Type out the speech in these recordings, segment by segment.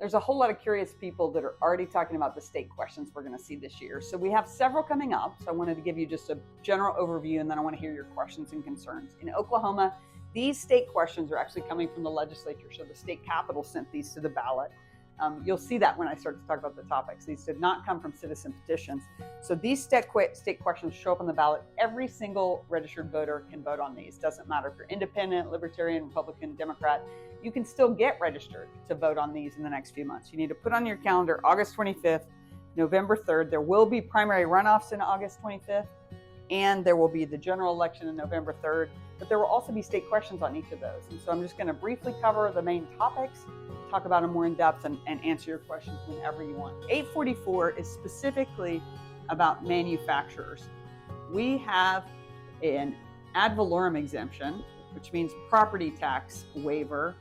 there's a whole lot of curious people that are already talking about the state questions we're going to see this year. So we have several coming up. So I wanted to give you just a general overview, and then I want to hear your questions and concerns. In Oklahoma, these state questions are actually coming from the legislature. So the state capitol sent these to the ballot. You'll see that when I start to talk about the topics. These did not come from citizen petitions. So these state questions show up on the ballot. Every single registered voter can vote on these. Doesn't matter if you're independent, libertarian, Republican, Democrat. You can still get registered to vote on these in the next few months. You need to put on your calendar August 25th, November 3rd. There will be primary runoffs in August 25th, and there will be the general election in November 3rd. But there will also be state questions on each of those. And so I'm just going to briefly cover the main topics, talk about them more in depth, and answer your questions whenever you want. 844 is specifically about manufacturers. We have an ad valorem exemption, which means property tax waiver.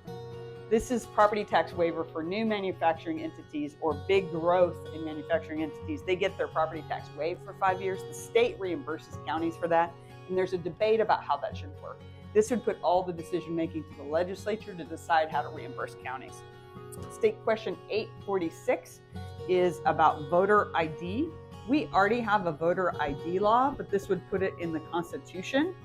This is property tax waiver for new manufacturing entities or big growth in manufacturing entities. They get their property tax waived for 5 years. The state reimburses counties for that. And there's a debate about how that should work. This would put all the decision making to the legislature to decide how to reimburse counties. State question 846 is about voter ID. We already have a voter ID law, but this would put it in the Constitution.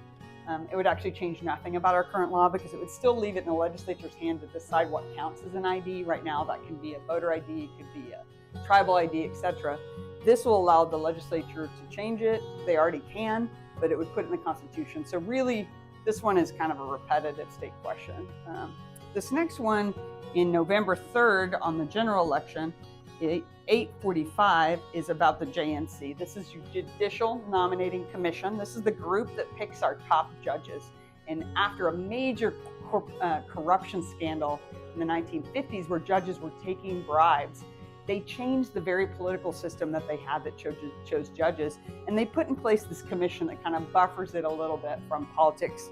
It would actually change nothing about our current law because it would still leave it in the legislature's hand to decide what counts as an ID. Right now, that can be a voter ID, it could be a tribal ID, etc. This will allow the legislature to change it. They already can, but it would put it in the Constitution. So really, this one is kind of a repetitive state question. This next one in November 3rd on the general election, 845 is about the JNC. This is your Judicial Nominating Commission. This is the group that picks our top judges. And after a major corruption scandal in the 1950s where judges were taking bribes, they changed the very political system that they had that chose judges, and they put in place this commission that kind of buffers it a little bit from politics.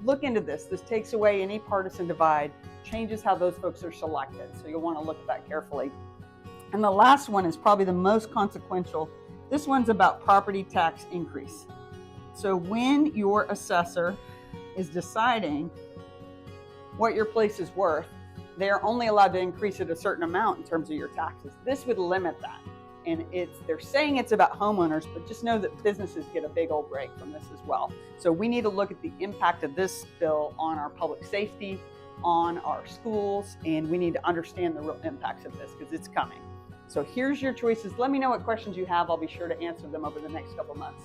Look into this. This takes away any partisan divide, changes how those folks are selected. So you'll want to look at that carefully. And the last one is probably the most consequential. This one's about property tax increase. So when your assessor is deciding what your place is worth, they're only allowed to increase it a certain amount in terms of your taxes. This would limit that. And they're saying it's about homeowners, but just know that businesses get a big old break from this as well. So we need to look at the impact of this bill on our public safety, on our schools, and we need to understand the real impacts of this because it's coming. So here's your choices. Let me know what questions you have. I'll be sure to answer them over the next couple months.